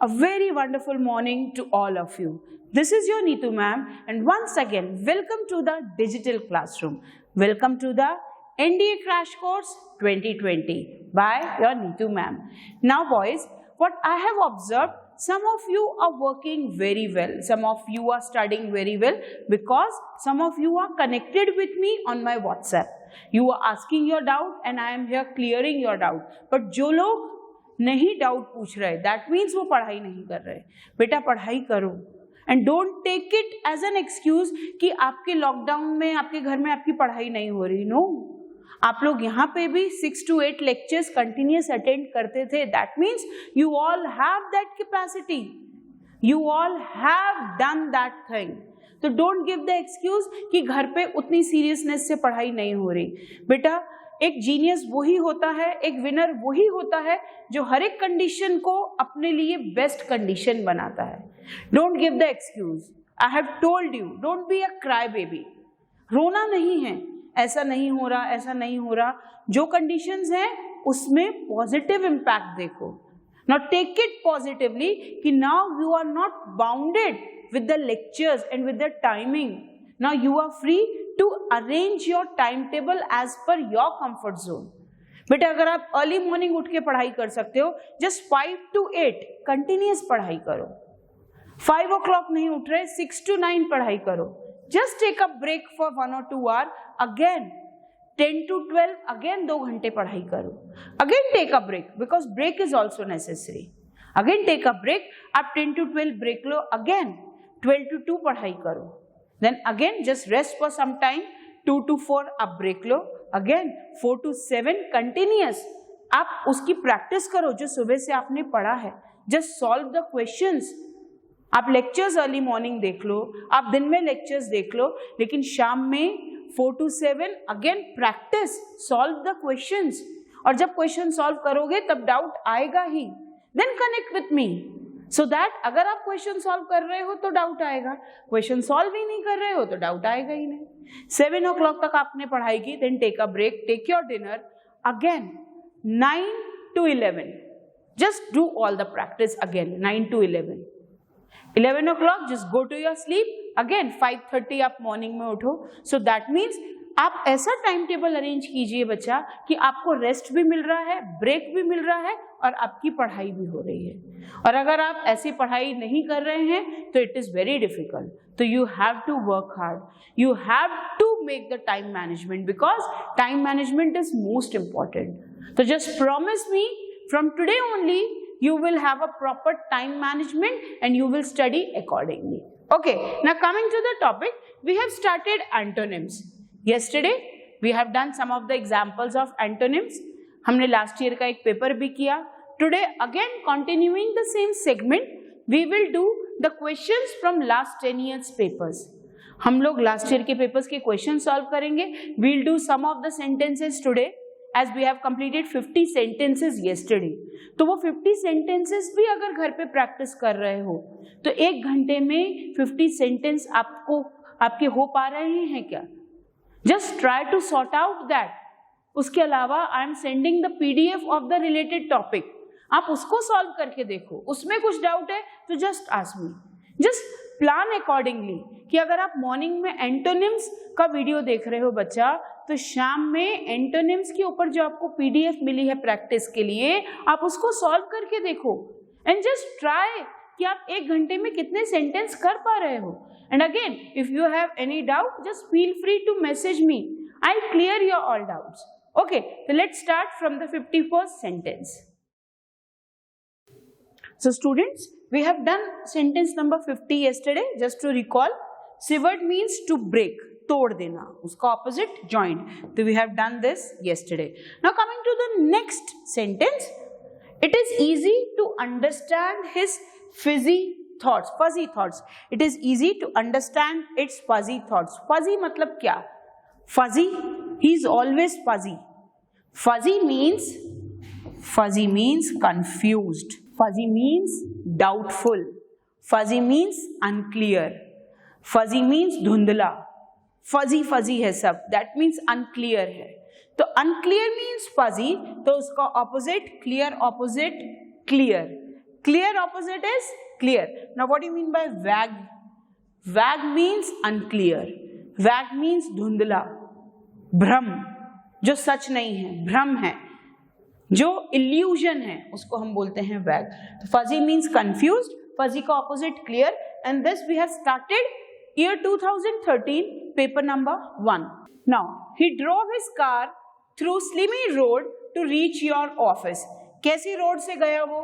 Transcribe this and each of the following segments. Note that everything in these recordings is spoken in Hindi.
A very wonderful morning to all of you. This is your Neetu ma'am, and once again, welcome to the digital classroom. Welcome to the NDA Crash Course 2020 by your Neetu ma'am. Now boys, what I have observed, some of you are working very well. Some of you are studying very well because some of you are connected with me on my WhatsApp. You are asking your doubt and I am here clearing your doubt. But जो लोग नहीं डाउट पूछ रहे, that means वो पढ़ाई नहीं कर रहे. बेटा पढ़ाई करो and don't take it as an excuse कि आपके लॉकडाउन में आपके घर में आपकी पढ़ाई नहीं हो रही. No, आप लोग यहाँ पे भी 6 to 8 लेक्चर्स कंटिन्यूस अटेंड करते थे. That means you all have that capacity, you all have done that thing. तो डोंट गिव द एक्सक्यूज कि घर पे उतनी सीरियसनेस से पढ़ाई नहीं हो रही. बेटा एक जीनियस वही होता है, एक विनर वही होता है जो हर एक कंडीशन को अपने लिए बेस्ट कंडीशन बनाता है. Don't give the excuse. I have told you, don't be a cry baby. रोना नहीं है, ऐसा नहीं हो रहा, ऐसा नहीं हो रहा. जो कंडीशंस हैं उसमें पॉजिटिव इम्पैक्ट देखो. नाउ टेक इट पॉजिटिवली कि now you are not bounded with the lectures and with the timing. Now you are free to arrange your time table as per your comfort zone. बेटा अगर आप अर्ली मॉर्निंग उठ के पढ़ाई कर सकते हो, जस्ट 5 to 8 कंटिन्यूस पढ़ाई करो. 5 o'clock नहीं उठ रहे, 6 to 9 पढ़ाई करो. Just take a break for 1 or 2 hours. Again 10 to 12 again 2 घंटे पढ़ाई करो. Again take a break because break is also necessary. Again take a break. आप 10 to 12 break low. Again 12 to 2 पढ़ाई करो. Then again just rest for some time. 2 to 4 आप break low. Again 4 to 7 continuous. आप उसकी प्रैक्टिस करो जो सुबह से आपने पढ़ा है. Just solve the questions. आप लेक्चर्स अर्ली मॉर्निंग देख लो, आप दिन में लेक्चर्स देख लो, लेकिन शाम में 4 to 7 again practice, solve the questions. और जब क्वेश्चन सॉल्व करोगे तब डाउट आएगा ही. Then connect with me so that अगर आप क्वेश्चन सॉल्व कर रहे हो तो डाउट आएगा, क्वेश्चन सॉल्व ही नहीं कर रहे हो तो डाउट आएगा ही नहीं. 7 o'clock तक आपने पढ़ाई की, then take a break, take your dinner. Again 9 to 11 just do all the practice. Again 9 to 11. 11 o'clock just go to your sleep. Again 5:30 आप मॉर्निंग में उठो. So that means आप ऐसा टाइम टेबल अरेंज कीजिए बच्चा कि आपको रेस्ट भी मिल रहा है, ब्रेक भी मिल रहा है और आपकी पढ़ाई भी हो रही है. और अगर आप ऐसी पढ़ाई नहीं कर रहे हैं तो इट इज वेरी डिफिकल्ट. तो you have to work hard, you have to make the time management because time management is most important. तो just promise me from today only you will have a proper time management and you will study accordingly. Okay, now coming to the topic, we have started antonyms. Yesterday we have done some of the examples of antonyms. हमने last year का एक पेपर भी किया. Today again continuing the same segment, we will do the questions from last 10 years papers. हम लोग last year के papers के questions solve करेंगे. We'll do some of the sentences today. As we have completed 50 sentences yesterday, तो वो 50 sentences भी अगर घर पे प्रैक्टिस कर रहे हो तो 1 घंटे में 50 सेंटेंस आपके हो पा रहे हैं क्या? Just try to sort out that. उसके अलावा I am sending the PDF of the related topic. आप उसको सॉल्व करके देखो. उसमें कुछ डाउट है तो just ask me. Just plan accordingly कि अगर आप मॉर्निंग में एंटोनिम्स का वीडियो देख रहे हो बच्चा, तो शाम में एंटोनिम्स के ऊपर जो आपको पीडीएफ मिली है प्रैक्टिस के लिए, आप उसको सॉल्व करके देखो. एंड जस्ट ट्राई कि आप 1 घंटे में कितने सेंटेंस कर पा रहे हो. And again if you have any doubt just feel free to message me. I clear your all doubts. Okay, so let's start from the 51st sentence. So students, we have done sentence number 50 yesterday. Just to recall, severed means to break, तोड़ देना, उसका opposite joint. So we have done this yesterday. Now coming to the next sentence, it is easy to understand his fuzzy thoughts. Fuzzy thoughts. It is easy to understand its fuzzy thoughts. Fuzzy मतलब क्या? Fuzzy, he is always fuzzy. Fuzzy means confused. Fuzzy means doubtful. Fuzzy means unclear. Fuzzy means धुंधला. Fuzzy है सब. That means unclear है. तो unclear means fuzzy, तो उसका opposite clear, opposite clear. Clear opposite is clear. Now what do you mean by vague? Vague means unclear. Vague means धुंधला, भ्रम, जो सच नहीं है, भ्रम है, जो illusion है, उसको हम बोलते हैं vague. तो fuzzy means confused, fuzzy का opposite clear, and this we have started year 2013, paper number 1. Now he drove his car through slimy road to reach your office. कैसी रोड से गया वो?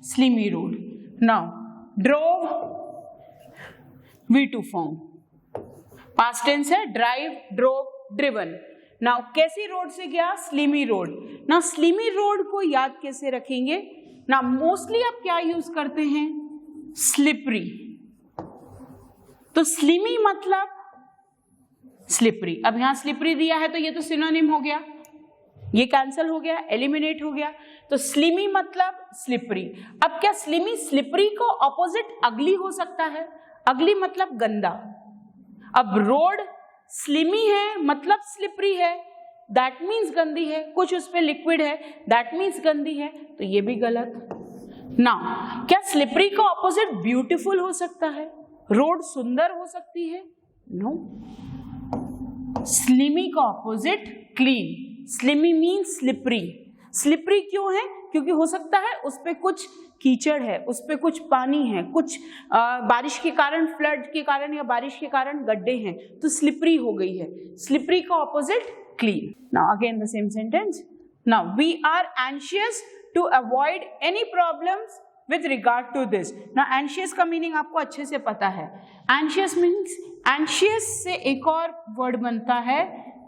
Slimy road. Now drove V2 form, past tense है, ड्राइव, ड्रोव, ड्रिवन. नाउ कैसी रोड से गया? Slimy road. Now slimy road को याद कैसे रखेंगे? नाउ मोस्टली आप क्या यूज करते हैं? स्लिपरी. तो स्लिमी मतलब स्लिपरी. अब यहां स्लिपरी दिया है तो ये तो सिनोनिम हो गया, ये कैंसिल हो गया, एलिमिनेट हो गया. तो स्लिमी मतलब स्लिपरी. अब क्या स्लिमी स्लिपरी को ऑपोजिट अगली हो सकता है? अगली मतलब गंदा. अब रोड स्लिमी है मतलब स्लिपरी है, दैट मीन्स गंदी है. कुछ उस पे लिक्विड है, दैट मीन्स गंदी है. तो ये भी गलत. ना क्या स्लिपरी का ऑपोजिट ब्यूटीफुल हो सकता है? रोड सुंदर हो सकती है? नो. स्लिमी का opposite clean. Slimy means slippery. Slippery क्यों है? क्योंकि हो सकता है उस पे कुछ कीचड़ है, उस पे कुछ पानी है, कुछ बारिश के कारण, फ्लड के कारण या बारिश के कारण गड्ढे हैं, तो स्लिपरी हो गई है. स्लिपरी का opposite clean. Now again the same sentence. Now we are anxious to avoid any problems with regard to this. Now anxious का मीनिंग आपको अच्छे से पता है. एंशियस मीन्स, एंशियस से एक और वर्ड बनता है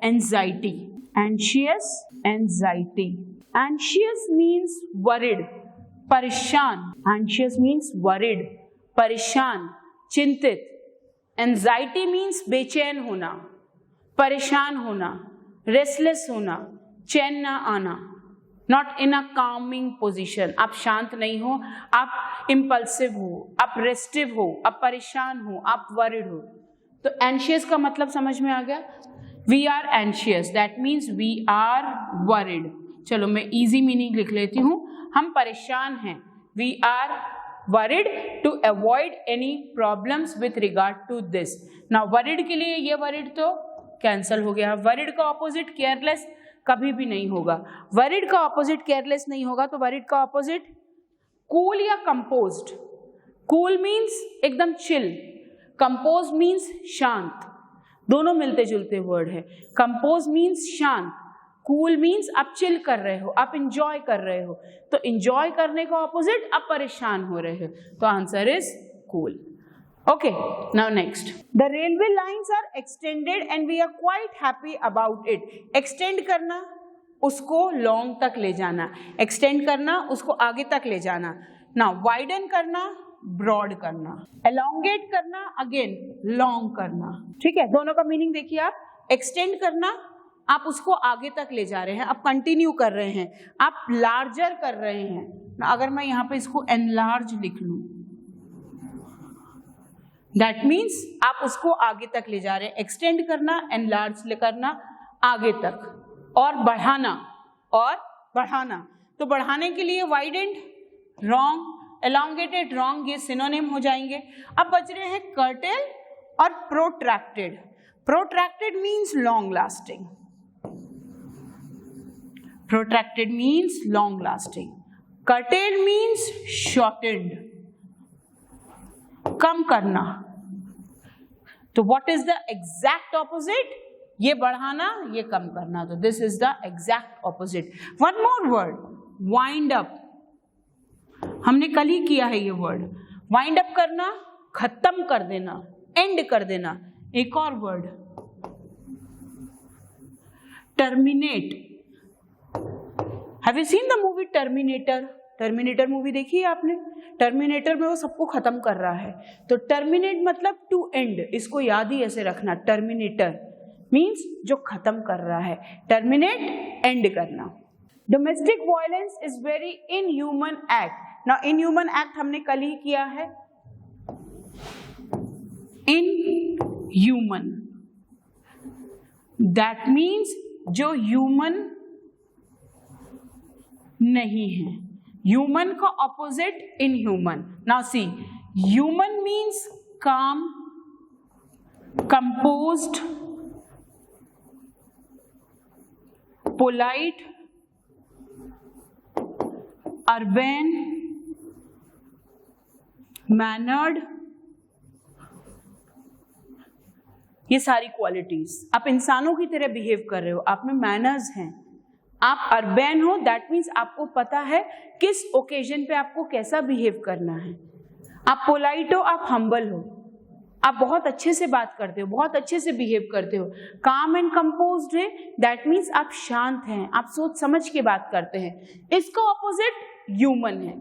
anxiety. Anxious, anxiety. Anxious means worried, परेशान. Anxious means worried, परेशान, चिंतित. Anxiety means बेचैन होना, परेशान होना, restless होना, चैन ना आना. Not in a calming position. आप शांत नहीं हो, आप impulsive हो, आप restive हो, आप परेशान हो, आप worried हो. तो anxious का मतलब समझ में आ गया? We are anxious, that means we are worried. चलो मैं easy meaning लिख लेती हूँ. हम परेशान हैं. We are worried to avoid any problems with regard to this. Now worried के लिए ये worried तो cancel हो गया. Worried का opposite careless कभी भी नहीं होगा. Worried का opposite careless नहीं होगा, तो worried का opposite cool या composed. Cool means एकदम chill. Composed means शांत. दोनों मिलते जुलते वर्ड है. कंपोज मीन्स शांत, कूल मीन्स आप चिल कर रहे हो, आप इंजॉय कर रहे हो. तो इंजॉय करने का ऑपोजिट आप परेशान हो रहे हो. तो answer is cool. Okay, now next. The railway lines are extended and we are quite happy about it. Extend करना, उसको लॉन्ग तक ले जाना. एक्सटेंड करना, उसको आगे तक ले जाना. नाउ वाइडन करना, ब्रॉड करना. एलोंगेट करना, अगेन लॉन्ग करना. ठीक है, दोनों का मीनिंग देखिए आप. एक्सटेंड करना, आप उसको आगे तक ले जा रहे हैं, आप कंटिन्यू कर रहे हैं, आप लार्जर कर रहे हैं. अगर मैं यहाँ पे इसको एनलार्ज लिख लूं, दैट मीन्स आप उसको आगे तक ले जा रहे हैं. एक्सटेंड करना, एनलार्ज करना, आगे तक. और बढ़ाना, और बढ़ाना. तो बढ़ाने के लिए वाइडेंड रॉन्ग, एलोंगेटेड रॉन्ग, ये सिनोनिम हो जाएंगे. अब बच रहे हैं कर्टेल और protracted. Protracted means long lasting. Protracted means long lasting. Curtail means shortened, कम करना. तो what is the exact opposite? ये बढ़ाना, ये कम करना. तो this is the exact opposite. One more word, wind up. हमने कल ही किया है ये वर्ड. वाइंड अप करना, खत्म कर देना, एंड कर देना. एक और word, terminate. Have you seen the movie terminator? Terminator movie देखी है आपने? टर्मिनेटर में वो सबको खत्म कर रहा है. तो टर्मिनेट मतलब टू एंड. इसको याद ही ऐसे रखना. टर्मिनेटर मीन्स जो खत्म कर रहा है. टर्मिनेट, एंड करना. Domestic violence is very inhuman act. ना इनह्यूमन एक्ट हमने कल ही किया है. इनह्यूमन, दैट मीन्स जो ह्यूमन नहीं है. ह्यूमन का opposite inhuman. Now see, human means calm, composed, polite, urban, mannered. ये सारी क्वालिटीज. आप इंसानों की तरह बिहेव कर रहे हो, आप में मैनर्स हैं. आप अर्बन हो, दैट मीन्स आपको पता है किस ओकेजन पे आपको कैसा बिहेव करना है. आप पोलाइट हो, आप हम्बल हो, आप बहुत अच्छे से बात करते हो, बहुत अच्छे से बिहेव करते हो. काम एंड कंपोज्ड है, दैट मीन्स आप शांत हैं, आप सोच समझ के बात करते हैं. इसका ऑपोजिट ह्यूमन है,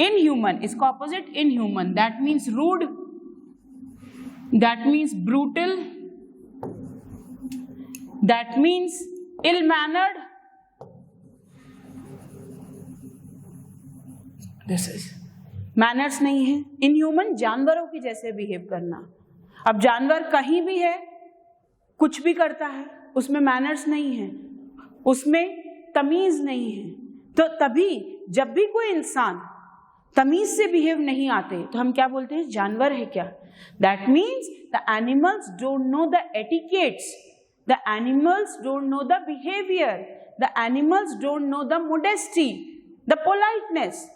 इनह्यूमन. इसका opposite inhuman, that means rude, that means brutal, that means ill mannered. This is manners नहीं है. इनह्यूमन जानवरों की जैसे बिहेव करना. अब जानवर कहीं भी है, कुछ भी करता है, उसमें मैनर्स नहीं है, उसमें तमीज नहीं है. तो तभी जब भी कोई इंसान तमीज से बिहेव नहीं आते तो हम क्या बोलते हैं, जानवर है क्या. That means the animals don't know the etiquettes, the animals don't know the behaviour, the animals don't know the modesty, the politeness.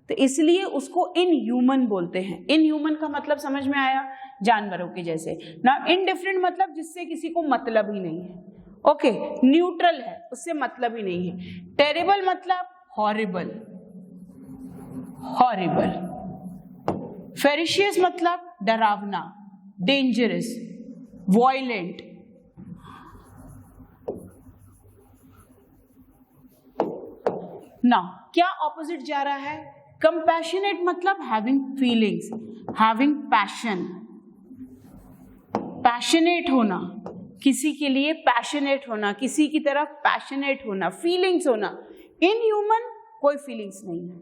तो इसलिए उसको इनह्यूमन बोलते हैं. इनह्यूमन का मतलब समझ में आया, जानवरों के जैसे. ना इनडिफरेंट मतलब जिससे किसी को मतलब ही नहीं है. ओके, न्यूट्रल है, उससे मतलब ही नहीं है. टेरेबल मतलब हॉरिबल, हॉरिबल. फेरिशियस मतलब डरावना, डेंजरस, वॉयलेंट. ना क्या ऑपोजिट जा रहा है, कंपैशनेट मतलब having feelings, having passion. Passionate होना, किसी के लिए पैशनेट होना, किसी की तरफ पैशनेट होना, फीलिंग्स होना. इनह्यूमन कोई फीलिंग्स नहीं है,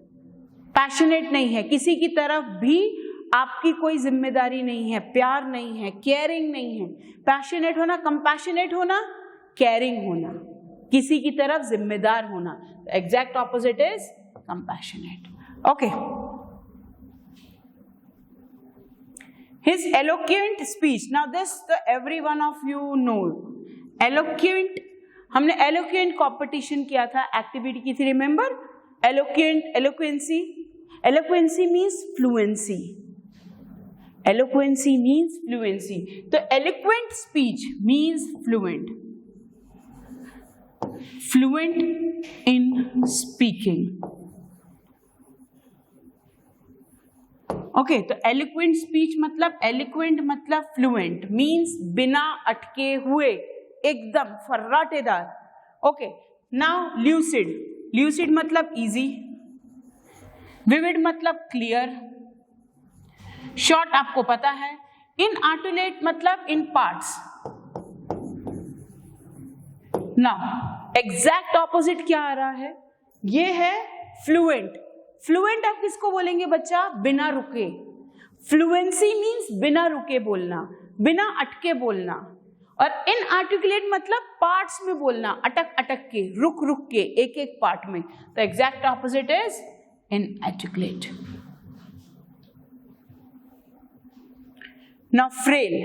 पैशनेट नहीं है, किसी की तरफ भी आपकी कोई जिम्मेदारी नहीं है, प्यार नहीं है, केयरिंग नहीं है. पैशनेट होना, कंपैशनेट होना, केयरिंग होना, किसी की तरफ जिम्मेदार होना. Exact opposite is compassionate. Okay. His eloquent speech. Now this every one of you know. Eloquent. हमने eloquent competition किया था, activity की थी, remember? Eloquent, eloquency. Eloquency means fluency. Eloquency means fluency. तो eloquent speech means fluent. Fluent in speaking. Okay, तो एलिक्वेंट स्पीच मतलब, एलिक्वेंट मतलब फ्लुएंट, मीन्स बिना अटके हुए, एकदम फर्राटेदार. Okay, now lucid. ल्यूसिड मतलब इजी, विविड मतलब क्लियर, शॉर्ट आपको पता है. इनआर्टिकुलेट मतलब in parts. Now exact opposite क्या आ रहा है, ये है फ्लुएंट. फ्लुएंट आप किसको बोलेंगे बच्चा, बिना रुके. फ्लुएंसी मीन्स बिना रुके बोलना, बिना अटके बोलना. और इनआर्टिकुलेट मतलब पार्ट्स में बोलना, अटक अटक के, रुक रुक के, एक एक पार्ट में. तो exact opposite is inarticulate. Now frail.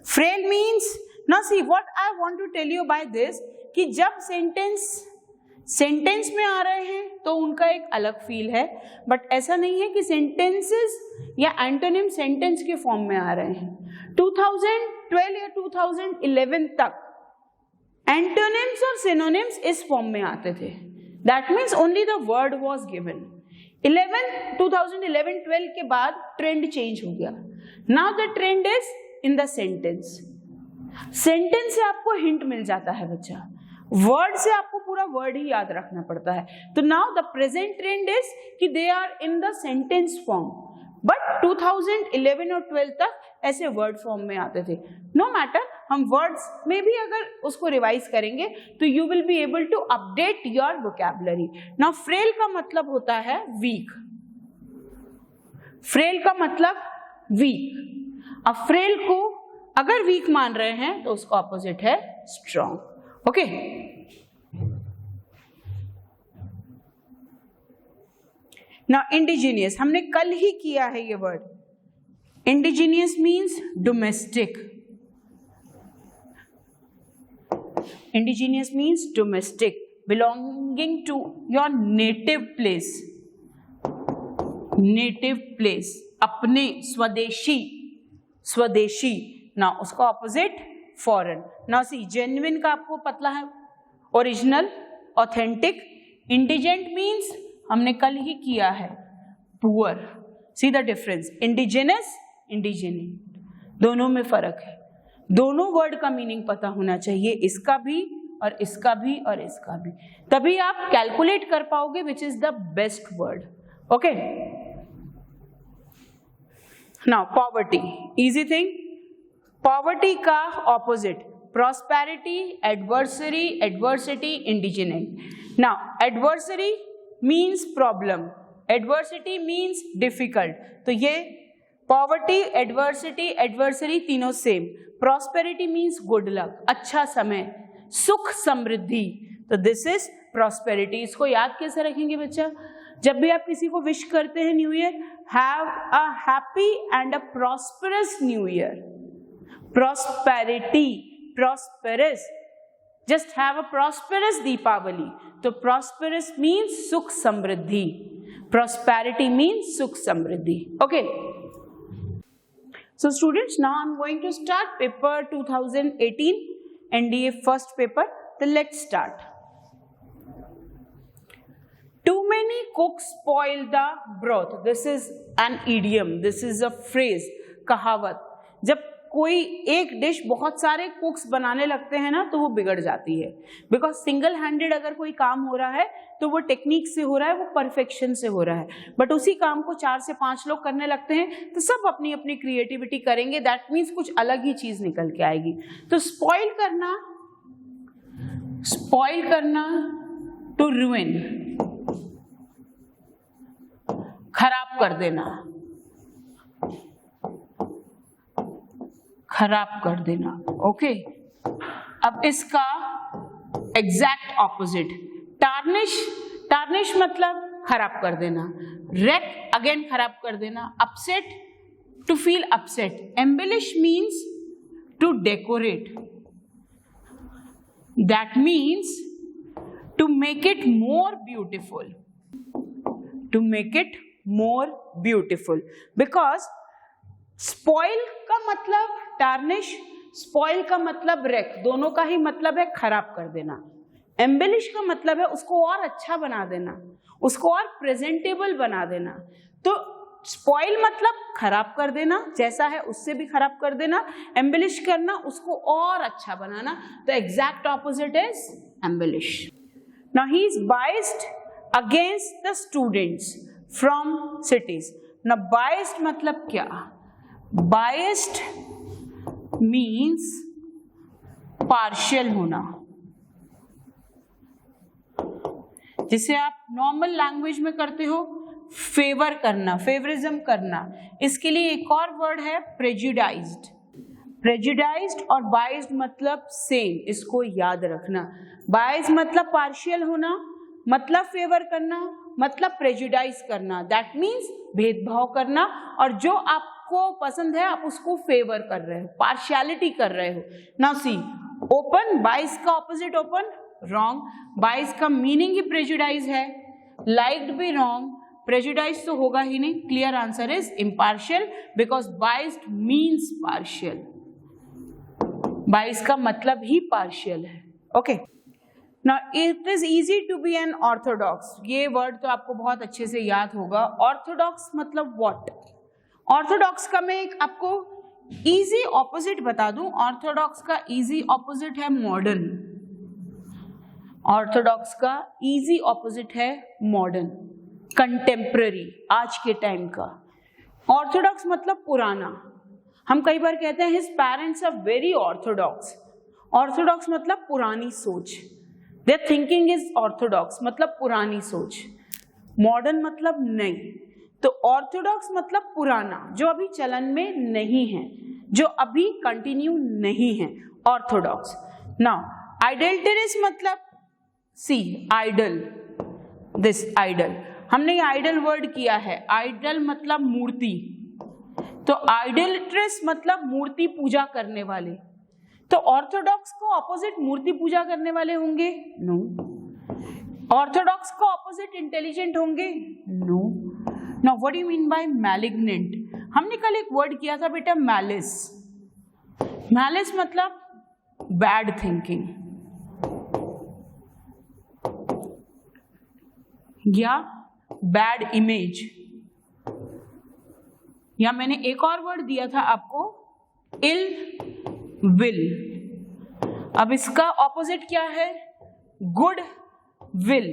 Frail means, now see what I want to tell you by this, कि जब सेंटेंस में आ रहे हैं तो उनका एक अलग फील है, बट ऐसा नहीं है कि सेंटेंसेस या एंटोनिम सेंटेंस के फॉर्म में आ रहे हैं. 2012 या 2011 तक एंटोनिम्स और सिनोनिम्स इस फॉर्म में आते थे. That means only the word was given. 2011-12 के बाद ट्रेंड चेंज हो गया. Now the trend is in the sentence. Sentence से आपको हिंट मिल जाता है बच्चा, वर्ड से आपको पूरा वर्ड ही याद रखना पड़ता है. तो now the present trend is कि they are in the sentence form, but 2011 और 12 तक ऐसे वर्ड फॉर्म में आते थे. नो मैटर, हम वर्ड्स में भी अगर उसको रिवाइज करेंगे तो you will be able to update your vocabulary. Now frail का मतलब होता है वीक. फ्रेल का मतलब वीक. अब फ्रेल को अगर वीक मान रहे हैं तो उसका ऑपोजिट है स्ट्रॉन्ग. ओके, ना इंडिजीनियस हमने कल ही किया है ये word. Indigenous means domestic. Indigenous means domestic, belonging to your native place. Native place, अपने, स्वदेशी, स्वदेशी. ना उसका ऑपोजिट फॉरेन. ना सी जेन्युइन का आपको पता है, ओरिजिनल, ऑथेंटिक. इंडिजेंट मीन्स हमने कल ही किया है, poor. See the difference, indigenous, indigent, दोनों में फर्क है. दोनों वर्ड का मीनिंग पता होना चाहिए, इसका भी और इसका भी और इसका भी, तभी आप कैलकुलेट कर पाओगे which is the best word. Okay, now poverty, easy thing. Poverty का opposite prosperity, adversary, adversity, indigent. Now adversary means problem, adversity means difficult. तो ये पॉवर्टी, एडवर्सिटी, एडवर्सरी तीनों same. Prosperity means good luck, अच्छा समय, सुख समृद्धि. तो दिस इज प्रॉस्पेरिटी. इसको याद कैसे रखेंगे बच्चा? जब भी आप किसी को विश करते हैं new year, have a happy and a prosperous new year. Prosperity, prosperous, just have a prosperous Deepavali. तो प्रॉस्पेरस मीन्स सुख समृद्धि, प्रॉस्पेरिटी मीन्स सुख समृद्धि. Okay, so students, now I'm going to start paper 2018 NDA first paper. Then let's start. Too many cooks spoil the broth. This is an idiom, this is a phrase, कहावत. जब कोई एक डिश बहुत सारे कुक्स बनाने लगते हैं ना तो वो बिगड़ जाती है. बिकॉज सिंगल हैंडेड अगर कोई काम हो रहा है तो वो टेक्निक से हो रहा है, वो परफेक्शन से हो रहा है. बट उसी काम को 4 से 5 लोग करने लगते हैं तो सब अपनी अपनी क्रिएटिविटी करेंगे. दैट मीन्स कुछ अलग ही चीज निकल के आएगी. तो स्पॉइल करना, स्पॉइल करना, टू रुइन, खराब कर देना, खराब कर देना. ओके, अब इसका एग्जैक्ट ऑपोजिट टार्निश. टार्निश मतलब खराब कर देना. रेक अगेन खराब कर देना. Upset, to feel upset. Embellish means to decorate. That means to make it more beautiful, to make it more beautiful. Because spoil का मतलब टार्निश, स्पॉइल का मतलब रेक, दोनों का ही मतलब है खराब कर देना. एम्बेलिश का मतलब है उसको और अच्छा बना देना, उसको और प्रेजेंटेबल बना देना. तो स्पॉइल मतलब खराब कर देना, जैसा है उससे भी खराब कर देना. एम्बेलिश करना, उसको और अच्छा बनाना. तो exact opposite is embellish. Now he is biased against the students from cities. ना बाइस्ड मतलब क्या? बाइस्ड मीन्स पार्शियल होना. जिसे आप नॉर्मल लैंग्वेज में करते हो फेवर करना, फेवरिज्म करना. इसके लिए एक और वर्ड है प्रेजुडाइज्ड. प्रेजुडाइज्ड और बाइस्ड मतलब सेम, इसको याद रखना. बाइस्ड मतलब पार्शियल होना, मतलब फेवर करना, मतलब प्रेजुडाइज करना. दैट मीन्स भेदभाव करना, और जो आपको पसंद है आप उसको फेवर कर रहे हो, पार्शियलिटी कर रहे हो. नाउ सी, ओपन, बाइस का ऑपोजिट ओपन, रॉन्ग. बाइस का मीनिंग ही प्रेजुडाइज है. लाइक्ड भी रॉन्ग, प्रेजुडाइज तो होगा ही नहीं. Clear answer is impartial, because biased means partial. बाइस का मतलब ही पार्शियल है. Okay, Now it is easy to be an orthodox. ये वर्ड तो आपको बहुत अच्छे से याद होगा. ऑर्थोडॉक्स मतलब what? ऑर्थोडॉक्स का मैं एक आपको इजी ऑपोजिट बता दूं. ऑर्थोडॉक्स का इजी ऑपोजिट है मॉडर्न. ऑर्थोडॉक्स का इजी ऑपोजिट है मॉडर्न, कंटेम्प्ररी, आज के टाइम का. ऑर्थोडॉक्स मतलब पुराना. हम कई बार कहते हैं his parents are very orthodox. Orthodox मतलब पुरानी सोच. Their thinking is orthodox, मतलब पुरानी सोच. मॉडर्न मतलब नहीं. तो ऑर्थोडॉक्स मतलब पुराना, जो अभी चलन में नहीं है, जो अभी कंटिन्यू नहीं है, ऑर्थोडॉक्स. नाउ आइडल्टरस मतलब सी, आइडल. दिस आइडल हमने आइडल वर्ड किया है, आइडल मतलब मूर्ति, तो आइडोलेट्रस मतलब मूर्ति पूजा करने वाले, तो ऑर्थोडॉक्स को ऑपोजिट मूर्ति पूजा करने वाले होंगे? नो। ऑर्थोडॉक्स को ऑपोजिट इंटेलिजेंट होंगे? No. Now what do you mean by malignant? हमने कल एक वर्ड किया था बेटा मैलिस। मैलिस मतलब बैड थिंकिंग या बैड इमेज, या मैंने एक और वर्ड दिया था आपको इल विल। अब इसका ऑपोजिट क्या है? Good will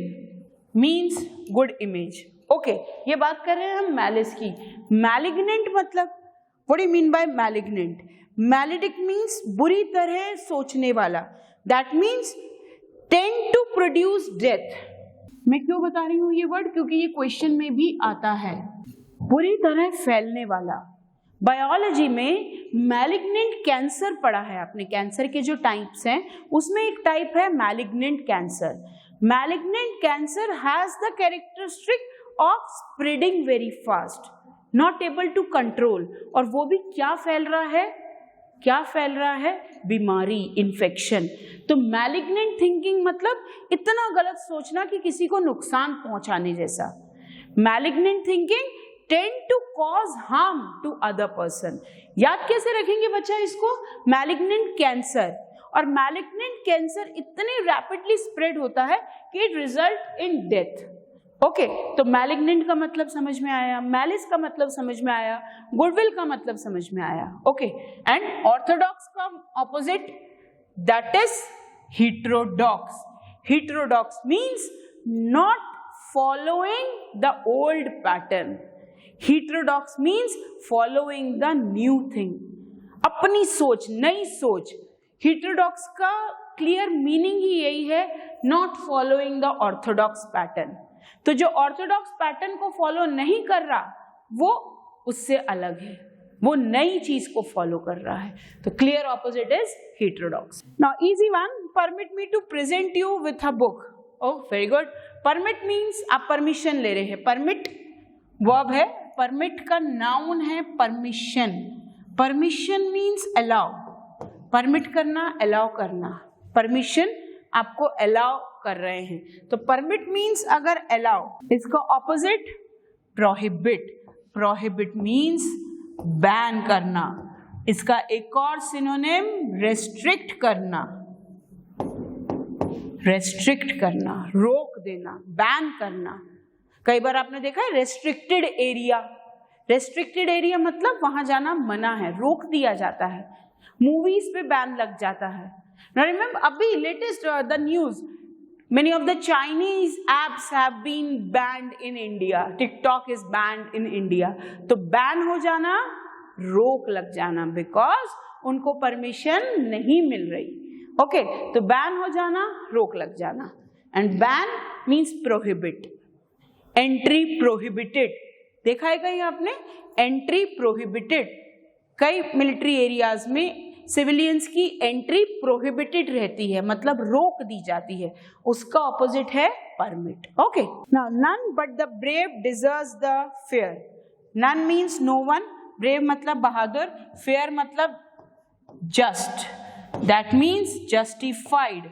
means good image. Okay, ये बात कर रहे हैं हम मैलिस की। मैलिग्नेंट मतलब what do you mean by malignant? Maledict means बुरी तरह सोचने वाला, that means tend to produce death. मैं क्यों बता रही हूं ये वर्ड? क्योंकि ये क्वेश्चन में भी आता है। बुरी तरह फैलने वाला। बायोलॉजी में मैलिग्नेंट कैंसर पढ़ा है आपने, कैंसर के जो टाइप्स हैं उसमें एक टाइप है malignant cancer. Malignant cancer has the characteristic of spreading very fast, not able to control. और वो भी क्या फैल रहा है? क्या फैल रहा है? बीमारी, इन्फेक्शन। तो मैलिग्नेंट थिंकिंग मतलब इतना गलत सोचना कि किसी को नुकसान पहुंचाने जैसा। Malignant thinking tend to cause harm to other person. याद कैसे रखेंगे बच्चा इसको? Malignant cancer. और मैलिग्नेंट कैंसर इतने रैपिडली स्प्रेड होता है कि it result in death. Okay, तो मैलिग्नेंट का मतलब समझ में आया, मैलिस का मतलब समझ में आया, गुडविल का मतलब समझ में आया। ओके, एंड ऑर्थोडॉक्स का opposite that is heterodox. Heterodox means not following the old pattern. Heterodox means following the new thing, अपनी सोच, नई सोच। हेटेरोडॉक्स का क्लियर मीनिंग ही यही है, not following the Orthodox pattern. तो जो ऑर्थोडॉक्स पैटर्न को फॉलो नहीं कर रहा वो उससे अलग है, वो नई चीज को फॉलो कर रहा है। तो clear opposite is heterodox. Now easy one, permit me to present you with a book. Oh very good. Permit means आप परमिशन ले रहे हैं। परमिट वर्ब है, परमिट का नाउन है permission. Permission means allow, permit करना, अलाउ करना। परमिशन आपको अलाउ कर रहे हैं, तो परमिट मीन्स अगर अलाउ। इसका opposite prohibit. Prohibit means ban करना। इसका एक और सिनोनिम रेस्ट्रिक्ट करना। रेस्ट्रिक्ट करना, रोक देना, बैन करना। कई बार आपने देखा है रेस्ट्रिक्टेड एरिया। रेस्ट्रिक्टेड एरिया मतलब वहां जाना मना है, रोक दिया जाता है। मूवीज पे बैन लग जाता है। Now remember, अभी latest the news, many of the Chinese apps have been banned in India. TikTok is banned in India. तो बैन हो जाना, रोक लग जाना, because उनको परमिशन नहीं मिल रही। ओके, तो बैन हो जाना, रोक लग जाना। And ban means prohibit. Entry prohibited, देखा है कहीं आपने? Entry prohibited. कई मिलिट्री एरियाज में सिविलियंस की एंट्री प्रोहिबिटेड रहती है, मतलब रोक दी जाती है। उसका ऑपोजिट है permit. Okay, now none but the brave deserves the fair. None means no one, brave मतलब बहादुर, फेयर मतलब just, that means justified,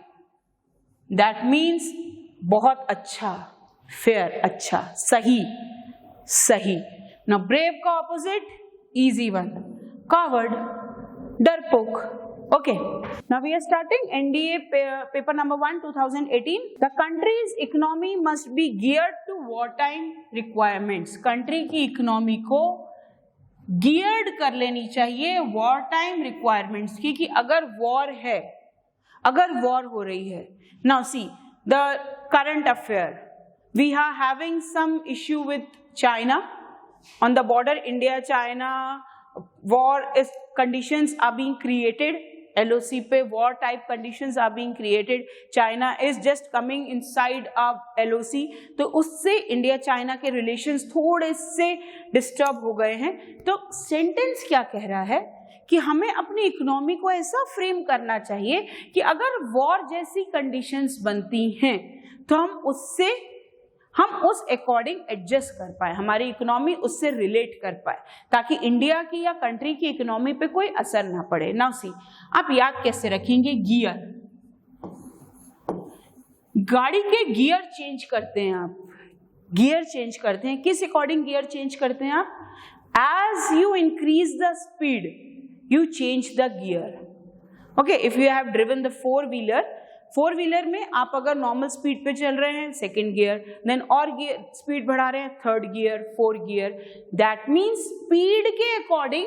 that means बहुत अच्छा, फेयर अच्छा, सही, सही। नाउ ब्रेव का ऑपोजिट इजी वन, कावर्ड, डरपोक। Okay, now we are starting NDA paper number 1 2018. The country's economy must be geared to wartime requirements. Country की इकोनॉमी को geared कर लेनी चाहिए wartime requirements की, कि अगर war है, अगर war हो रही है। Now see the current affair. We are having some issue with China on the border, India China. War is conditions are being created. LOC पे war type conditions are being created. China is just coming inside of LOC. तो उससे इंडिया चाइना के रिलेशंस थोड़े से डिस्टर्ब हो गए हैं। तो सेंटेंस क्या कह रहा है कि हमें अपनी इकोनॉमी को ऐसा फ्रेम करना चाहिए कि अगर वॉर जैसी कंडीशंस बनती हैं तो हम उससे हम उस अकॉर्डिंग एडजस्ट कर पाए, हमारी इकोनॉमी उससे रिलेट कर पाए, ताकि इंडिया की या कंट्री की इकोनॉमी पे कोई असर ना पड़े। नाउ सी, आप याद कैसे रखेंगे? गियर, गाड़ी के गियर चेंज करते हैं आप, गियर चेंज करते हैं। किस अकॉर्डिंग गियर चेंज करते हैं आप? As you increase the speed you change the gear. Okay, if you have driven the four wheeler में आप अगर नॉर्मल स्पीड पे चल रहे हैं, सेकेंड गियर, देन और गियर स्पीड बढ़ा रहे हैं, third gear, fourth gear, that means speed के अकॉर्डिंग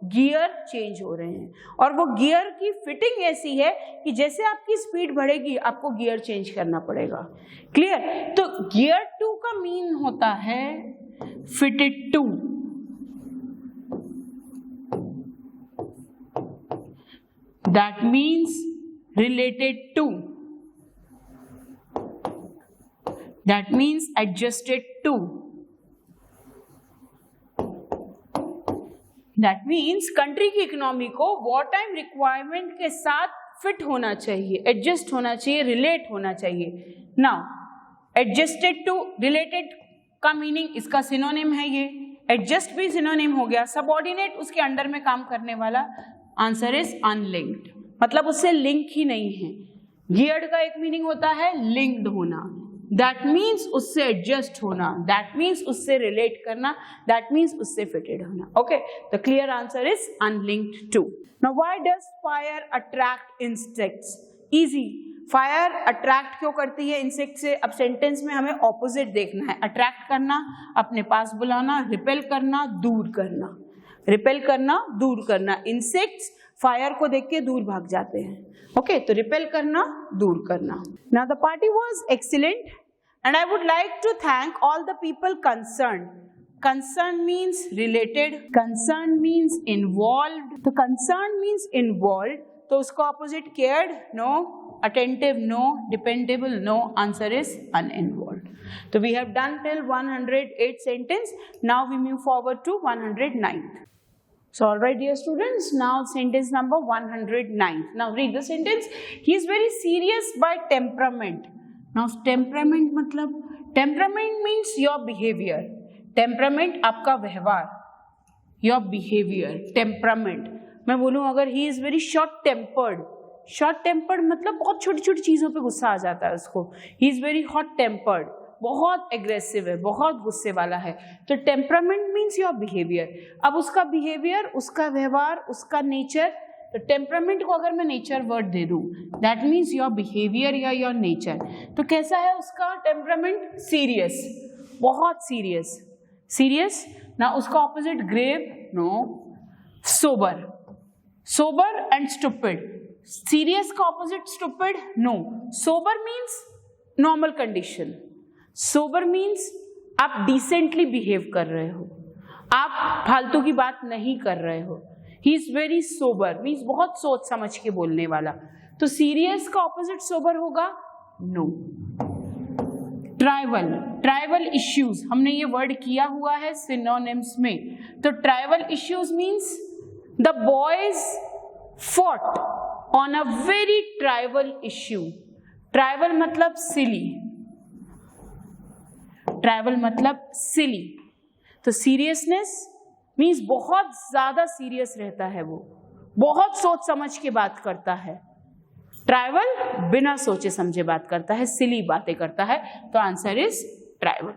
गियर चेंज हो रहे हैं। और वो गियर की फिटिंग ऐसी है कि जैसे आपकी स्पीड बढ़ेगी आपको गियर चेंज करना पड़ेगा। क्लियर? तो गियर 2 का मीन होता है fitted to. That means related to, that means adjusted to, that means country की इकोनॉमी को वॉर टाइम रिक्वायरमेंट के साथ फिट होना चाहिए, एडजस्ट होना चाहिए, रिलेट होना चाहिए। नाउ एडजस्टेड टू, रिलेटेड का मीनिंग इसका सिनोनिम है ये, एडजस्ट भी सिनोनिम हो गया, सबऑर्डिनेट उसके अंडर में काम करने वाला। आंसर इज अनलिंक्ड, मतलब उससे लिंक ही नहीं है। गियर्ड का एक मीनिंग होता है लिंक्ड होना, दैट मीन्स उससे एडजस्ट होना, दैट मीन्स उससे रिलेट करना, दैट मीन्स उससे फिटेड होना। Okay, the clear answer is unlinked to. Now why does fire attract insects? Easy, fire attract क्यों करती है इंसेक्ट से? अब सेंटेंस में हमें ऑपोजिट देखना है। अट्रैक्ट करना, अपने पास बुलाना, रिपेल करना, दूर करना, रिपेल करना, दूर करना। इंसेक्ट्स फायर को देख के दूर भाग जाते हैं। ओके, तो रिपेल करना, दूर करना। Now the party was excellent and I would like to thank all the people concerned. Concern means related, concern means involved, तो कंसर्न मीन्स इन्वॉल्व्ड, तो उसका opposite cared, no, attentive, no, dependable, no, answer is uninvolved. So we have done till 108 sentence. Now we move forward to 109th. So all right dear students, now sentence number 109. Now read the sentence. He is very serious by temperament. Now temperament मतलब, temperament means your behavior. Temperament आपका व्यवहार, your behavior, temperament. मैं बोलूँ अगर he is very short tempered, short tempered मतलब बहुत छोटी छोटी चीजों पे गुस्सा आ जाता है उसको। ही इज वेरी हॉट टेम्पर्ड, बहुत एग्रेसिव है, बहुत गुस्से वाला है। तो टेम्परामेंट मीन्स योर बिहेवियर। अब उसका बिहेवियर, उसका व्यवहार, उसका नेचर, तो टेम्परामेंट को अगर मैं नेचर वर्ड दे दूं, दैट मीन्स योर बिहेवियर या योर नेचर। तो कैसा है उसका टेम्परामेंट? सीरियस, बहुत सीरियस। सीरियस ना, उसका opposite grave, no, sober, sober and stupid. Serious का opposite stupid, no. Sober means normal condition, sober means आप डिसेंटली बिहेव कर रहे हो, आप फालतू की बात नहीं कर रहे हो। He is very sober means बहुत सोच समझ के बोलने वाला। तो सीरियस का ऑपोजिट सोबर होगा, नो। ट्राइवल, ट्राइवल इश्यूज, हमने ये वर्ड किया हुआ है सिनोनिम्स में। तो trivial issues means the boys fought on a very trivial issue. Trivial मतलब silly, trivial मतलब silly। तो seriousness means बहुत ज्यादा सीरियस रहता है वो, बहुत सोच समझ के बात करता है। ट्राइवल बिना सोचे समझे बात करता है, सिली बातें करता है। तो आंसर इज ट्राइवल।